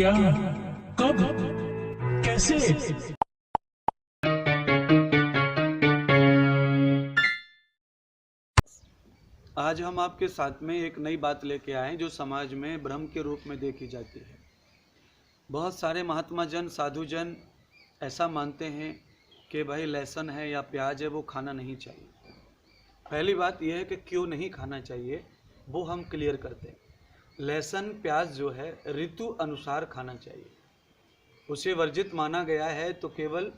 क्या, कब, कैसे? आज हम आपके साथ में एक नई बात लेके आए जो समाज में भ्रम के रूप में देखी जाती है। बहुत सारे महात्मा जन, साधु जन ऐसा मानते हैं कि भाई लहसुन है या प्याज है वो खाना नहीं चाहिए। पहली बात यह है कि क्यों नहीं खाना चाहिए वो हम क्लियर करते हैं। लहसुन प्याज जो है ऋतु अनुसार खाना चाहिए। उसे वर्जित माना गया है तो केवल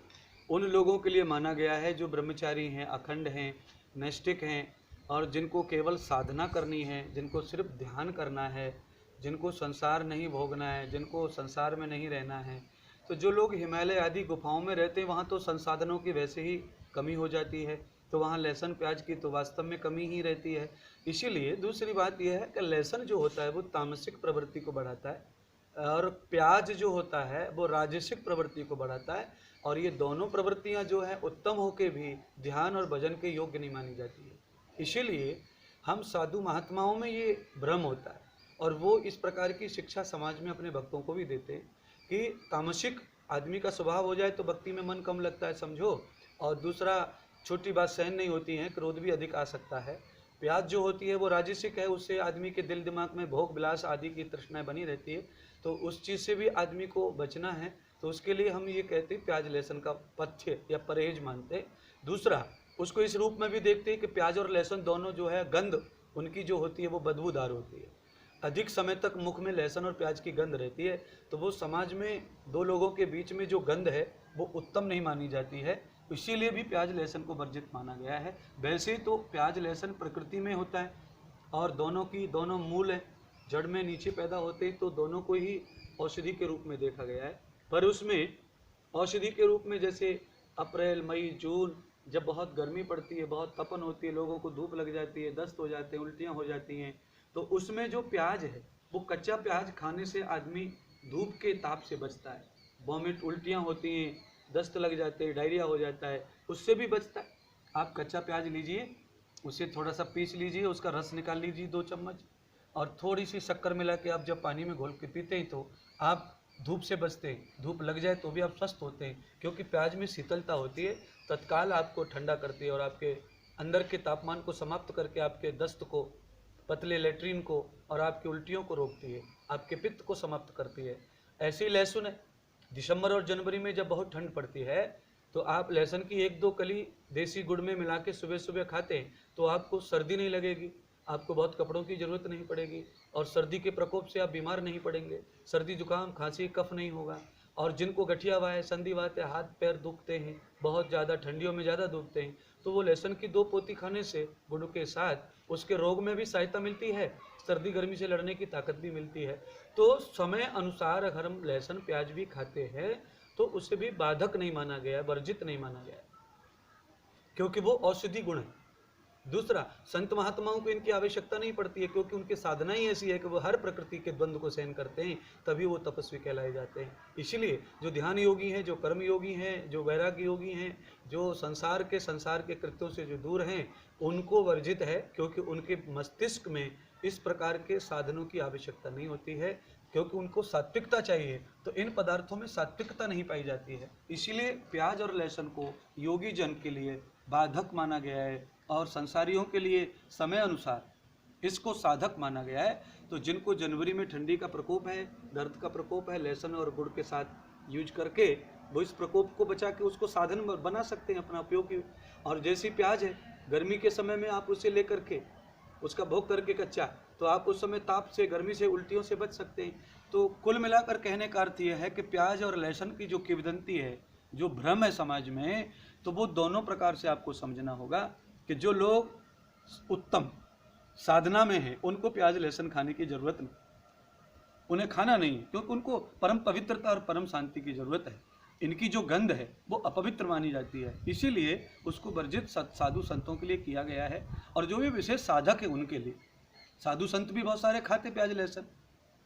उन लोगों के लिए माना गया है जो ब्रह्मचारी हैं, अखंड हैं, नैष्ठिक हैं और जिनको केवल साधना करनी है, जिनको सिर्फ ध्यान करना है, जिनको संसार नहीं भोगना है, जिनको संसार में नहीं रहना है। तो जो लोग हिमालय आदि गुफाओं में रहते हैं वहाँ तो संसाधनों की वैसे ही कमी हो जाती है, तो वहाँ लहसुन प्याज की तो वास्तव में कमी ही रहती है। इसीलिए दूसरी बात यह है कि लहसुन जो होता है वो तामसिक प्रवृत्ति को बढ़ाता है और प्याज जो होता है वो राजसिक प्रवृत्ति को बढ़ाता है। और ये दोनों प्रवृत्तियाँ जो हैं उत्तम होके भी ध्यान और भजन के योग्य नहीं मानी जाती है। इसीलिए हम साधु महात्माओं में ये भ्रम होता है और वो इस प्रकार की शिक्षा समाज में अपने भक्तों को भी देते हैं कि तामसिक आदमी का स्वभाव हो जाए तो भक्ति में मन कम लगता है, समझो। और दूसरा, छोटी बात सहन नहीं होती है, क्रोध भी अधिक आ सकता है। प्याज जो होती है वो राजसिक है, उससे आदमी के दिल दिमाग में भोग विलास आदि की तृष्णाएं बनी रहती है, तो उस चीज़ से भी आदमी को बचना है। तो उसके लिए हम ये कहते हैं प्याज लहसुन का पथ्य या परहेज मानते हैं। दूसरा, उसको इस रूप में भी देखते हैं कि प्याज और लहसुन दोनों जो है गंध उनकी जो होती है वो बदबूदार होती है। अधिक समय तक मुख में लहसुन और प्याज की गंध रहती है तो वो समाज में दो लोगों के बीच में जो गंध है वो उत्तम नहीं मानी जाती है। इसीलिए भी प्याज लहसुन को वर्जित माना गया है। वैसे तो प्याज लहसुन प्रकृति में होता है और दोनों की दोनों मूल है, जड़ में नीचे पैदा होते हैं, तो दोनों को ही औषधि के रूप में देखा गया है। पर उसमें औषधि के रूप में जैसे अप्रैल, मई, जून जब बहुत गर्मी पड़ती है, बहुत तपन होती है, लोगों को धूप लग जाती है, दस्त हो जाते हैं, उल्टियाँ हो जाती हैं, तो उसमें जो प्याज है वो कच्चा प्याज खाने से आदमी धूप के ताप से बचता है। वॉमिट, उल्टियाँ होती हैं, दस्त लग जाते हैं, डायरिया हो जाता है, उससे भी बचता है। आप कच्चा प्याज लीजिए, उसे थोड़ा सा पीस लीजिए, उसका रस निकाल लीजिए 2 चम्मच, और थोड़ी सी शक्कर मिला के आप जब पानी में घोल के पीते हैं तो आप धूप से बचते हैं। धूप लग जाए तो भी आप स्वस्थ होते हैं, क्योंकि प्याज में शीतलता होती है, तत्काल आपको ठंडा करती है और आपके अंदर के तापमान को समाप्त करके आपके दस्त को, पतले लेट्रिन को और आपकी उल्टियों को रोकती है, आपके पित्त को समाप्त करती है। ऐसे ही लहसुन है, दिसंबर और जनवरी में जब बहुत ठंड पड़ती है तो आप लहसुन की 1-2 कली देसी गुड़ में मिला के सुबह सुबह खाते हैं तो आपको सर्दी नहीं लगेगी, आपको बहुत कपड़ों की ज़रूरत नहीं पड़ेगी और सर्दी के प्रकोप से आप बीमार नहीं पड़ेंगे। सर्दी जुकाम, खांसी, कफ नहीं होगा। और जिनको गठिया हुआ है, संधिवात है, हाथ पैर दुखते हैं, बहुत ज़्यादा ठंडियों में ज़्यादा दुखते हैं, तो वो लहसुन की 2 पोती खाने से गुड़ के साथ उसके रोग में भी सहायता मिलती है, सर्दी गर्मी से लड़ने की ताकत भी मिलती है। तो समय अनुसार अगर हम लहसुन प्याज भी खाते हैं तो उसे भी बाधक नहीं माना गया, वर्जित नहीं माना गया, क्योंकि वो औषधि गुण है। दूसरा, संत महात्माओं को इनकी आवश्यकता नहीं पड़ती है, क्योंकि उनकी साधना ही ऐसी है कि वो हर प्रकृति के द्वंद्व को सहन करते हैं, तभी वो तपस्वी कहलाए जाते हैं। इसलिए जो ध्यान योगी हैं, जो कर्म योगी हैं, जो वैराग्य योगी हैं, जो संसार के कृत्यों से जो दूर हैं, उनको वर्जित है, क्योंकि उनके मस्तिष्क में इस प्रकार के साधनों की आवश्यकता नहीं होती है, क्योंकि उनको सात्विकता चाहिए। तो इन पदार्थों में सात्विकता नहीं पाई जाती है। इसीलिए प्याज और लहसुन को योगी जन के लिए बाधक माना गया है और संसारियों के लिए समय अनुसार इसको साधक माना गया है। तो जिनको जनवरी में ठंडी का प्रकोप है, दर्द का प्रकोप है, लहसुन और गुड़ के साथ यूज करके वो इस प्रकोप को बचा के उसको साधन बना सकते हैं अपना उपयोगी। और जैसी प्याज है, गर्मी के समय में आप उसे लेकर के उसका भोग करके कच्चा, तो आप उस समय ताप से, गर्मी से, उल्टियों से बच सकते हैं। तो कुल मिलाकर कहने का अर्थ यह है कि प्याज और लहसुन की जो किंवदंती है, जो भ्रम है समाज में, तो वो दोनों प्रकार से आपको समझना होगा कि जो लोग उत्तम साधना में हैं उनको प्याज लहसुन खाने की जरूरत नहीं, उन्हें खाना नहीं है, क्योंकि उनको परम पवित्रता और परम शांति की जरूरत है। इनकी जो गंध है वो अपवित्र मानी जाती है, इसीलिए उसको वर्जित साधु संतों के लिए किया गया है। और जो भी विशेष साधक है उनके लिए, साधु संत भी बहुत सारे खाते प्याज लहसुन,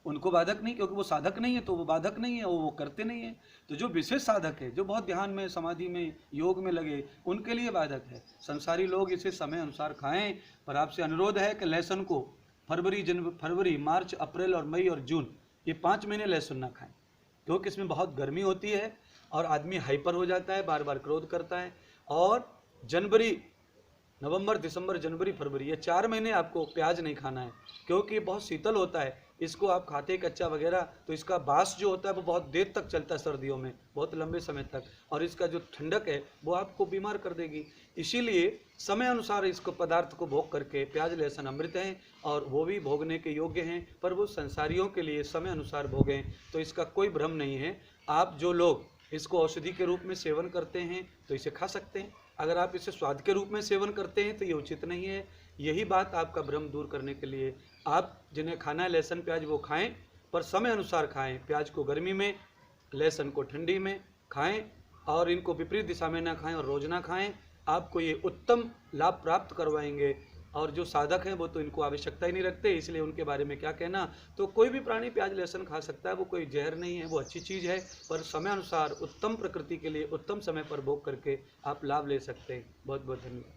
उनको बाधक नहीं, क्योंकि वो साधक नहीं है तो वो बाधक नहीं है, वो करते नहीं है। तो जो विशेष साधक है, जो बहुत ध्यान में, समाधि में, योग में लगे, उनके लिए बाधक है। संसारी लोग इसे समय अनुसार खाएं। पर आपसे अनुरोध है कि लहसुन को फरवरी, मार्च, अप्रैल और मई और जून, ये 5 महीने लहसुन ना खाएं। क्योंकि इसमें बहुत गर्मी होती है और आदमी हाइपर हो जाता है, बार बार क्रोध करता है। और जनवरी, नवंबर, दिसंबर, जनवरी, फरवरी, ये 4 महीने आपको प्याज नहीं खाना है, क्योंकि ये बहुत शीतल होता है। इसको आप खाते हैं कच्चा वगैरह तो इसका बास जो होता है वो बहुत देर तक चलता है, सर्दियों में बहुत लंबे समय तक, और इसका जो ठंडक है वो आपको बीमार कर देगी। इसीलिए समय अनुसार इसको पदार्थ को भोग करके, प्याज लहसुन अमृत हैं और वो भी भोगने के योग्य हैं, पर वो संसारियों के लिए समय अनुसार भोगें, तो इसका कोई भ्रम नहीं है। आप जो लोग इसको औषधि के रूप में सेवन करते हैं तो इसे खा सकते हैं, अगर आप इसे स्वाद के रूप में सेवन करते हैं तो ये उचित नहीं है। यही बात आपका भ्रम दूर करने के लिए आप जिन्हें खाना है लहसुन प्याज वो खाएं, पर समय अनुसार खाएं। प्याज को गर्मी में, लहसुन को ठंडी में खाएं, और इनको विपरीत दिशा में ना खाएं और रोज ना खाएं। आपको ये उत्तम लाभ प्राप्त करवाएंगे। और जो साधक हैं वो तो इनको आवश्यकता ही नहीं रखते, इसलिए उनके बारे में क्या कहना। तो कोई भी प्राणी प्याज लहसुन खा सकता है, वो कोई जहर नहीं है, वो अच्छी चीज़ है, पर समय अनुसार उत्तम प्रकृति के लिए उत्तम समय पर भोग करके आप लाभ ले सकते हैं। बहुत बहुत धन्यवाद।